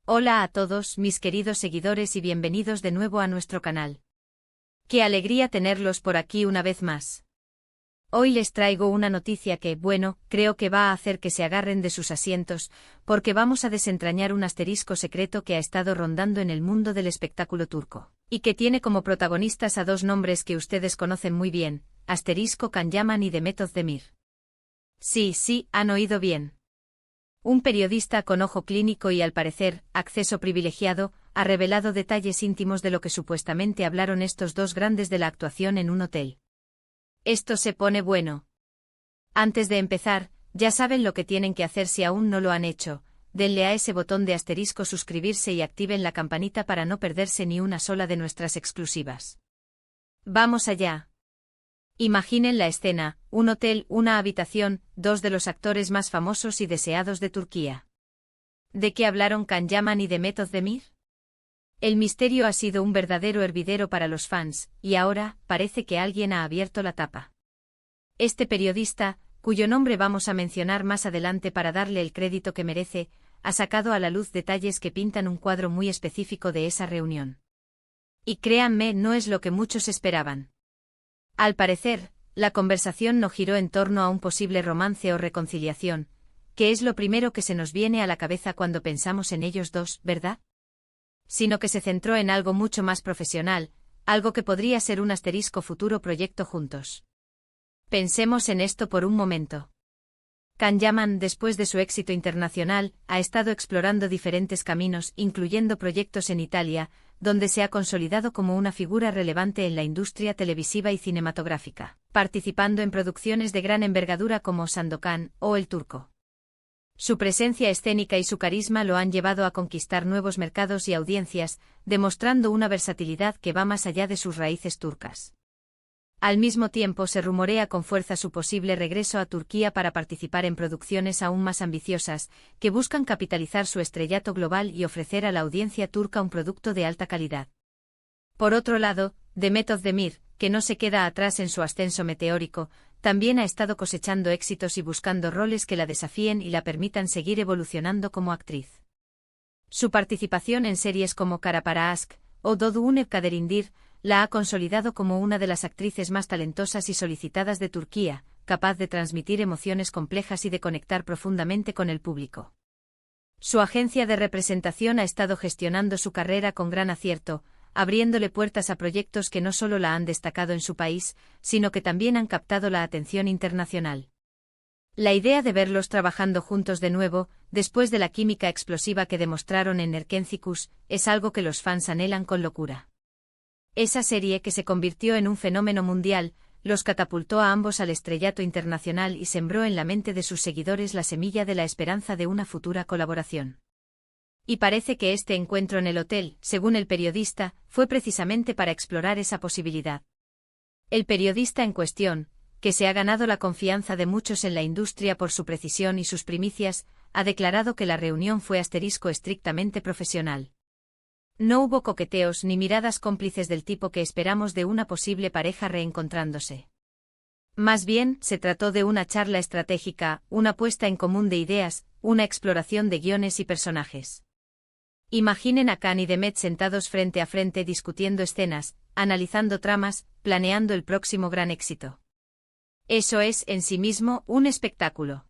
Hola a todos mis queridos seguidores y bienvenidos de nuevo a nuestro canal. Qué alegría tenerlos por aquí una vez más. Hoy les traigo una noticia que, bueno, creo que va a hacer que se agarren de sus asientos, porque vamos a desentrañar un asterisco secreto que ha estado rondando en el mundo del espectáculo turco, y que tiene como protagonistas a dos nombres que ustedes conocen muy bien, Asterisco Karacaman y Demet Özdemir. Sí, han oído bien. Un periodista con ojo clínico y, al parecer, acceso privilegiado, ha revelado detalles íntimos de lo que supuestamente hablaron estos dos grandes de la actuación en un hotel. Esto se pone bueno. Antes de empezar, ya saben lo que tienen que hacer si aún no lo han hecho, denle a ese botón de asterisco suscribirse y activen la campanita para no perderse ni una sola de nuestras exclusivas. ¡Vamos allá! Imaginen la escena, un hotel, una habitación, dos de los actores más famosos y deseados de Turquía. ¿De qué hablaron Karacaman y Demet Özdemir? El misterio ha sido un verdadero hervidero para los fans, y ahora, parece que alguien ha abierto la tapa. Este periodista, cuyo nombre vamos a mencionar más adelante para darle el crédito que merece, ha sacado a la luz detalles que pintan un cuadro muy específico de esa reunión. Y créanme, no es lo que muchos esperaban. Al parecer, la conversación no giró en torno a un posible romance o reconciliación, que es lo primero que se nos viene a la cabeza cuando pensamos en ellos dos, ¿verdad? Sino que se centró en algo mucho más profesional, algo que podría ser un asterisco futuro proyecto juntos. Pensemos en esto por un momento. Karacaman, después de su éxito internacional, ha estado explorando diferentes caminos, incluyendo proyectos en Italia, donde se ha consolidado como una figura relevante en la industria televisiva y cinematográfica, participando en producciones de gran envergadura como Sandokan o El Turco. Su presencia escénica y su carisma lo han llevado a conquistar nuevos mercados y audiencias, demostrando una versatilidad que va más allá de sus raíces turcas. Al mismo tiempo se rumorea con fuerza su posible regreso a Turquía para participar en producciones aún más ambiciosas, que buscan capitalizar su estrellato global y ofrecer a la audiencia turca un producto de alta calidad. Por otro lado, Demet Özdemir, que no se queda atrás en su ascenso meteórico, también ha estado cosechando éxitos y buscando roles que la desafíen y la permitan seguir evolucionando como actriz. Su participación en series como Kara Para Aşk o Doğduğun Kaderindir la ha consolidado como una de las actrices más talentosas y solicitadas de Turquía, capaz de transmitir emociones complejas y de conectar profundamente con el público. Su agencia de representación ha estado gestionando su carrera con gran acierto, abriéndole puertas a proyectos que no solo la han destacado en su país, sino que también han captado la atención internacional. La idea de verlos trabajando juntos de nuevo, después de la química explosiva que demostraron en Erkenci, es algo que los fans anhelan con locura. Esa serie, que se convirtió en un fenómeno mundial, los catapultó a ambos al estrellato internacional y sembró en la mente de sus seguidores la semilla de la esperanza de una futura colaboración. Y parece que este encuentro en el hotel, según el periodista, fue precisamente para explorar esa posibilidad. El periodista en cuestión, que se ha ganado la confianza de muchos en la industria por su precisión y sus primicias, ha declarado que la reunión fue estrictamente profesional. No hubo coqueteos ni miradas cómplices del tipo que esperamos de una posible pareja reencontrándose. Más bien, se trató de una charla estratégica, una puesta en común de ideas, una exploración de guiones y personajes. Imaginen a Kan y Demet sentados frente a frente discutiendo escenas, analizando tramas, planeando el próximo gran éxito. Eso es, en sí mismo, un espectáculo.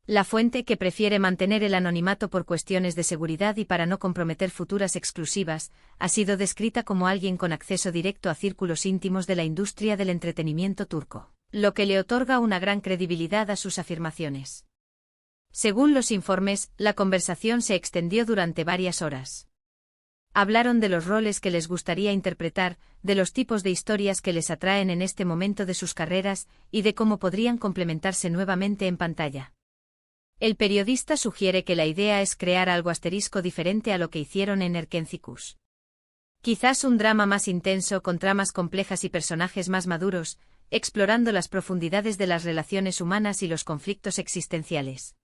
La fuente, que prefiere mantener el anonimato por cuestiones de seguridad y para no comprometer futuras exclusivas, ha sido descrita como alguien con acceso directo a círculos íntimos de la industria del entretenimiento turco, lo que le otorga una gran credibilidad a sus afirmaciones. Según los informes, la conversación se extendió durante varias horas. Hablaron de los roles que les gustaría interpretar, de los tipos de historias que les atraen en este momento de sus carreras, y de cómo podrían complementarse nuevamente en pantalla. El periodista sugiere que la idea es crear algo diferente a lo que hicieron en Erkenci. Quizás un drama más intenso con tramas complejas y personajes más maduros, explorando las profundidades de las relaciones humanas y los conflictos existenciales.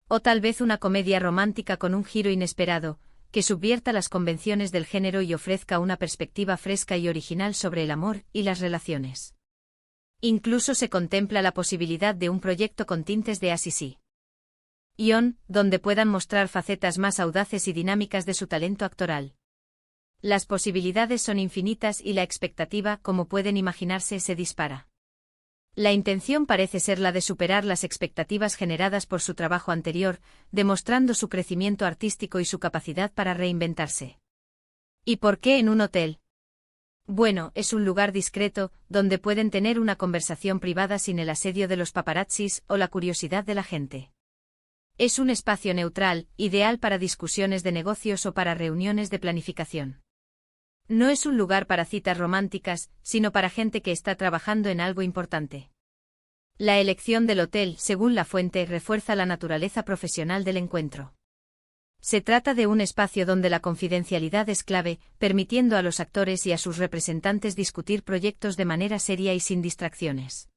O tal vez una comedia romántica con un giro inesperado, que subvierta las convenciones del género y ofrezca una perspectiva fresca y original sobre el amor y las relaciones. Incluso se contempla la posibilidad de un proyecto con tintes de Azizi. donde puedan mostrar facetas más audaces y dinámicas de su talento actoral. Las posibilidades son infinitas y la expectativa, como pueden imaginarse, se dispara. La intención parece ser la de superar las expectativas generadas por su trabajo anterior, demostrando su crecimiento artístico y su capacidad para reinventarse. ¿Y por qué en un hotel? Bueno, es un lugar discreto, donde pueden tener una conversación privada sin el asedio de los paparazzis o la curiosidad de la gente. Es un espacio neutral, ideal para discusiones de negocios o para reuniones de planificación. No es un lugar para citas románticas, sino para gente que está trabajando en algo importante. La elección del hotel, según la fuente, refuerza la naturaleza profesional del encuentro. Se trata de un espacio donde la confidencialidad es clave, permitiendo a los actores y a sus representantes discutir proyectos de manera seria y sin distracciones.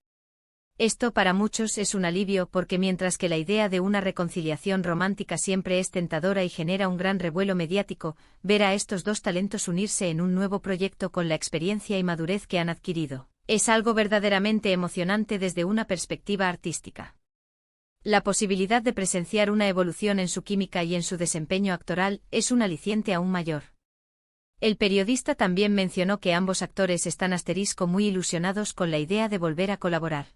Esto para muchos es un alivio porque mientras que la idea de una reconciliación romántica siempre es tentadora y genera un gran revuelo mediático, ver a estos dos talentos unirse en un nuevo proyecto con la experiencia y madurez que han adquirido, es algo verdaderamente emocionante desde una perspectiva artística. La posibilidad de presenciar una evolución en su química y en su desempeño actoral es un aliciente aún mayor. El periodista también mencionó que ambos actores están muy ilusionados con la idea de volver a colaborar.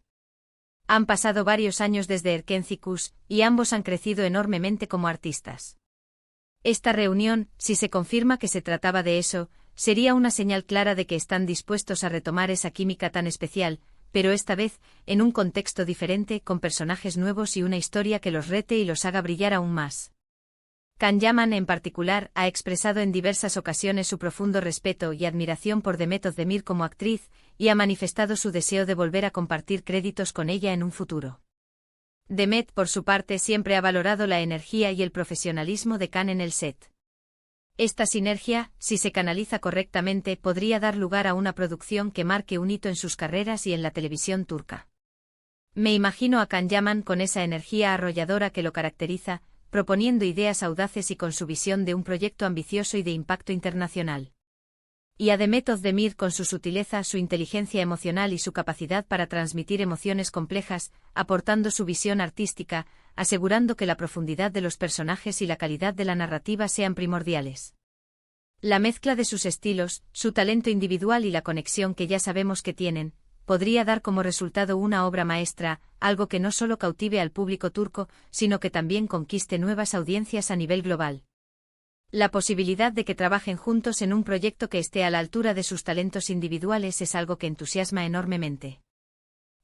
Han pasado varios años desde Erkencicus, y ambos han crecido enormemente como artistas. Esta reunión, si se confirma que se trataba de eso, sería una señal clara de que están dispuestos a retomar esa química tan especial, pero esta vez, en un contexto diferente, con personajes nuevos y una historia que los rete y los haga brillar aún más. Can Yaman, en particular, ha expresado en diversas ocasiones su profundo respeto y admiración por Demet Özdemir como actriz, y ha manifestado su deseo de volver a compartir créditos con ella en un futuro. Demet, por su parte, siempre ha valorado la energía y el profesionalismo de Can en el set. Esta sinergia, si se canaliza correctamente, podría dar lugar a una producción que marque un hito en sus carreras y en la televisión turca. Me imagino a Can Yaman con esa energía arrolladora que lo caracteriza, proponiendo ideas audaces y con su visión de un proyecto ambicioso y de impacto internacional. Y a Demet Özdemir con su sutileza, su inteligencia emocional y su capacidad para transmitir emociones complejas, aportando su visión artística, asegurando que la profundidad de los personajes y la calidad de la narrativa sean primordiales. La mezcla de sus estilos, su talento individual y la conexión que ya sabemos que tienen, podría dar como resultado una obra maestra, algo que no solo cautive al público turco, sino que también conquiste nuevas audiencias a nivel global. La posibilidad de que trabajen juntos en un proyecto que esté a la altura de sus talentos individuales es algo que entusiasma enormemente.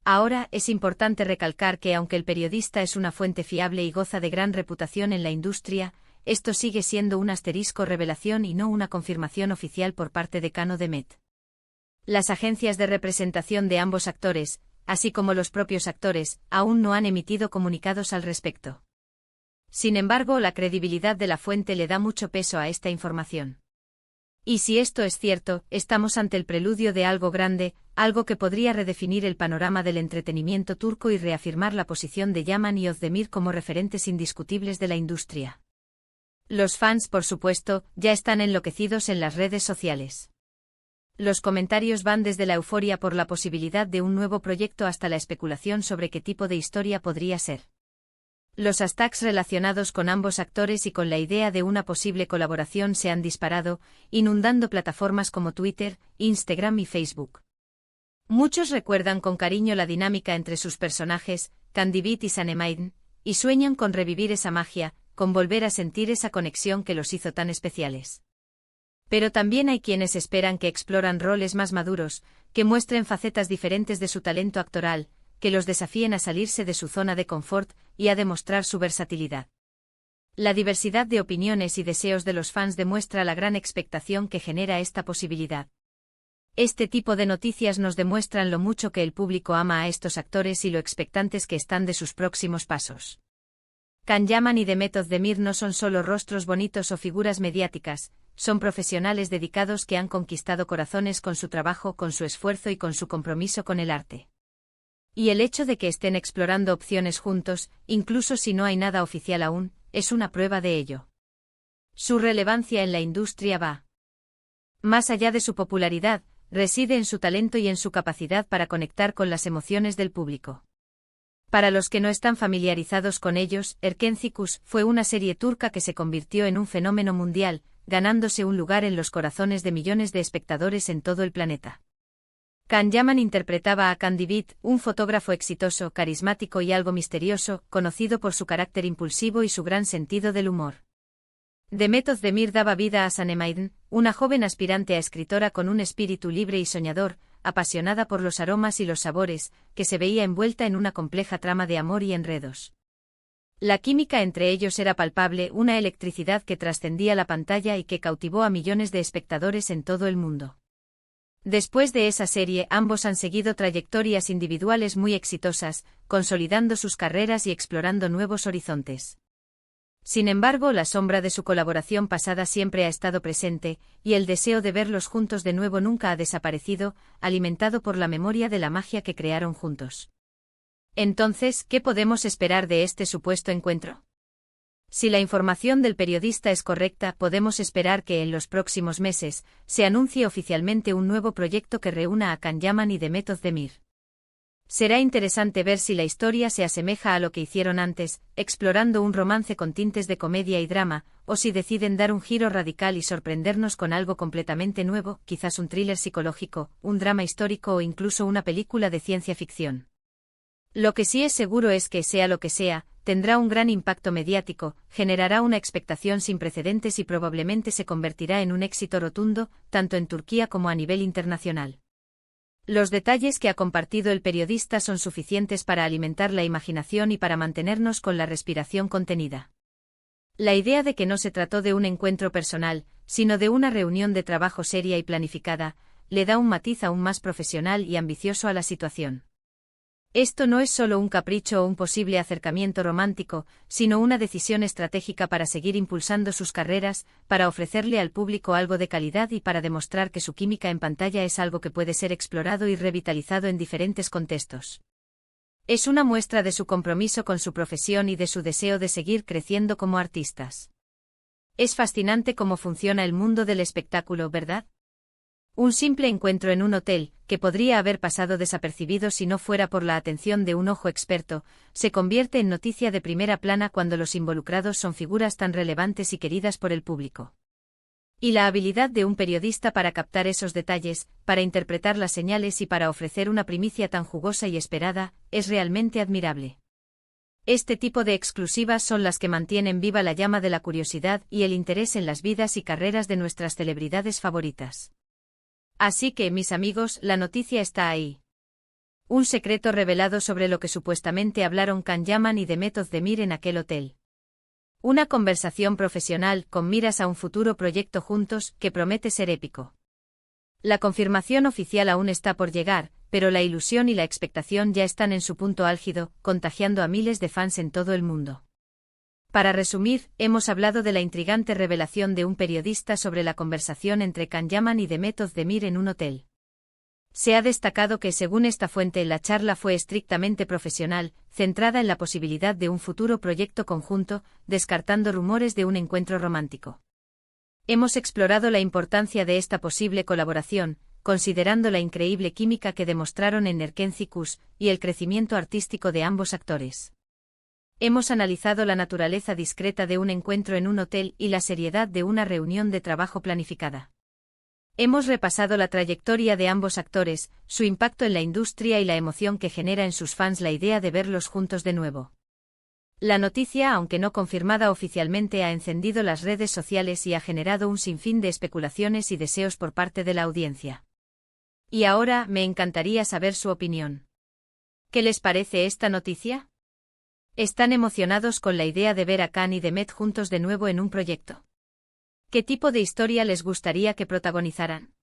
Ahora, es importante recalcar que aunque el periodista es una fuente fiable y goza de gran reputación en la industria, esto sigue siendo un asterisco revelación y no una confirmación oficial por parte de Can o Demet. Las agencias de representación de ambos actores, así como los propios actores, aún no han emitido comunicados al respecto. Sin embargo, la credibilidad de la fuente le da mucho peso a esta información. Y si esto es cierto, estamos ante el preludio de algo grande, algo que podría redefinir el panorama del entretenimiento turco y reafirmar la posición de Yaman y Özdemir como referentes indiscutibles de la industria. Los fans, por supuesto, ya están enloquecidos en las redes sociales. Los comentarios van desde la euforia por la posibilidad de un nuevo proyecto hasta la especulación sobre qué tipo de historia podría ser. Los hashtags relacionados con ambos actores y con la idea de una posible colaboración se han disparado, inundando plataformas como Twitter, Instagram y Facebook. Muchos recuerdan con cariño la dinámica entre sus personajes, Candivit y Sanemeyn, y sueñan con revivir esa magia, con volver a sentir esa conexión que los hizo tan especiales. Pero también hay quienes esperan que exploran roles más maduros, que muestren facetas diferentes de su talento actoral, que los desafíen a salirse de su zona de confort y a demostrar su versatilidad. La diversidad de opiniones y deseos de los fans demuestra la gran expectación que genera esta posibilidad. Este tipo de noticias nos demuestran lo mucho que el público ama a estos actores y lo expectantes que están de sus próximos pasos. Can Yaman y Demet Özdemir no son solo rostros bonitos o figuras mediáticas, son profesionales dedicados que han conquistado corazones con su trabajo, con su esfuerzo y con su compromiso con el arte. Y el hecho de que estén explorando opciones juntos, incluso si no hay nada oficial aún, es una prueba de ello. Su relevancia en la industria va más allá de su popularidad, reside en su talento y en su capacidad para conectar con las emociones del público. Para los que no están familiarizados con ellos, Erkencikus fue una serie turca que se convirtió en un fenómeno mundial, ganándose un lugar en los corazones de millones de espectadores en todo el planeta. Can Yaman interpretaba a Kandibit, un fotógrafo exitoso, carismático y algo misterioso, conocido por su carácter impulsivo y su gran sentido del humor. Demet Özdemir daba vida a Sanemaiden, una joven aspirante a escritora con un espíritu libre y soñador, apasionada por los aromas y los sabores, que se veía envuelta en una compleja trama de amor y enredos. La química entre ellos era palpable, una electricidad que trascendía la pantalla y que cautivó a millones de espectadores en todo el mundo. Después de esa serie, ambos han seguido trayectorias individuales muy exitosas, consolidando sus carreras y explorando nuevos horizontes. Sin embargo, la sombra de su colaboración pasada siempre ha estado presente, y el deseo de verlos juntos de nuevo nunca ha desaparecido, alimentado por la memoria de la magia que crearon juntos. Entonces, ¿qué podemos esperar de este supuesto encuentro? Si la información del periodista es correcta, podemos esperar que en los próximos meses se anuncie oficialmente un nuevo proyecto que reúna a Can Yaman y Demet Özdemir. Será interesante ver si la historia se asemeja a lo que hicieron antes, explorando un romance con tintes de comedia y drama, o si deciden dar un giro radical y sorprendernos con algo completamente nuevo, quizás un thriller psicológico, un drama histórico o incluso una película de ciencia ficción. Lo que sí es seguro es que, sea lo que sea, tendrá un gran impacto mediático, generará una expectación sin precedentes y probablemente se convertirá en un éxito rotundo, tanto en Turquía como a nivel internacional. Los detalles que ha compartido el periodista son suficientes para alimentar la imaginación y para mantenernos con la respiración contenida. La idea de que no se trató de un encuentro personal, sino de una reunión de trabajo seria y planificada, le da un matiz aún más profesional y ambicioso a la situación. Esto no es solo un capricho o un posible acercamiento romántico, sino una decisión estratégica para seguir impulsando sus carreras, para ofrecerle al público algo de calidad y para demostrar que su química en pantalla es algo que puede ser explorado y revitalizado en diferentes contextos. Es una muestra de su compromiso con su profesión y de su deseo de seguir creciendo como artistas. Es fascinante cómo funciona el mundo del espectáculo, ¿verdad? Un simple encuentro en un hotel, que podría haber pasado desapercibido si no fuera por la atención de un ojo experto, se convierte en noticia de primera plana cuando los involucrados son figuras tan relevantes y queridas por el público. Y la habilidad de un periodista para captar esos detalles, para interpretar las señales y para ofrecer una primicia tan jugosa y esperada, es realmente admirable. Este tipo de exclusivas son las que mantienen viva la llama de la curiosidad y el interés en las vidas y carreras de nuestras celebridades favoritas. Así que, mis amigos, la noticia está ahí. Un secreto revelado sobre lo que supuestamente hablaron Can Yaman y Demet Özdemir en aquel hotel. Una conversación profesional con miras a un futuro proyecto juntos que promete ser épico. La confirmación oficial aún está por llegar, pero la ilusión y la expectación ya están en su punto álgido, contagiando a miles de fans en todo el mundo. Para resumir, hemos hablado de la intrigante revelación de un periodista sobre la conversación entre Can Yaman y Demet Özdemir en un hotel. Se ha destacado que, según esta fuente, la charla fue estrictamente profesional, centrada en la posibilidad de un futuro proyecto conjunto, descartando rumores de un encuentro romántico. Hemos explorado la importancia de esta posible colaboración, considerando la increíble química que demostraron en Erkencikus y el crecimiento artístico de ambos actores. Hemos analizado la naturaleza discreta de un encuentro en un hotel y la seriedad de una reunión de trabajo planificada. Hemos repasado la trayectoria de ambos actores, su impacto en la industria y la emoción que genera en sus fans la idea de verlos juntos de nuevo. La noticia, aunque no confirmada oficialmente, ha encendido las redes sociales y ha generado un sinfín de especulaciones y deseos por parte de la audiencia. Y ahora, me encantaría saber su opinión. ¿Qué les parece esta noticia? ¿Están emocionados con la idea de ver a Can y Demet juntos de nuevo en un proyecto? ¿Qué tipo de historia les gustaría que protagonizaran?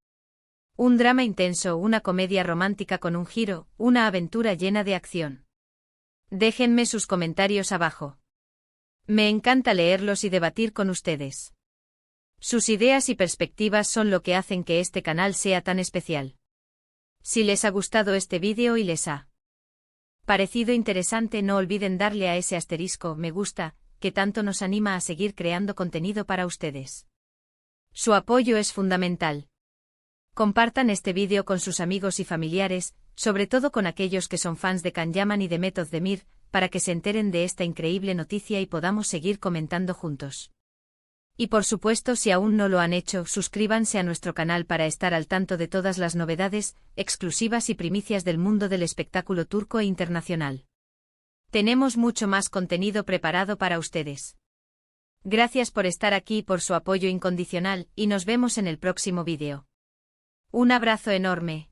¿Un drama intenso, una comedia romántica con un giro, una aventura llena de acción? Déjenme sus comentarios abajo. Me encanta leerlos y debatir con ustedes. Sus ideas y perspectivas son lo que hacen que este canal sea tan especial. Si les ha gustado este vídeo y les ha parecido interesante, no olviden darle a ese asterisco me gusta, que tanto nos anima a seguir creando contenido para ustedes. Su apoyo es fundamental. Compartan este vídeo con sus amigos y familiares, sobre todo con aquellos que son fans de Can Yaman y de Method Demir, para que se enteren de esta increíble noticia y podamos seguir comentando juntos. Y por supuesto, si aún no lo han hecho, suscríbanse a nuestro canal para estar al tanto de todas las novedades, exclusivas y primicias del mundo del espectáculo turco e internacional. Tenemos mucho más contenido preparado para ustedes. Gracias por estar aquí y por su apoyo incondicional, y nos vemos en el próximo vídeo. Un abrazo enorme.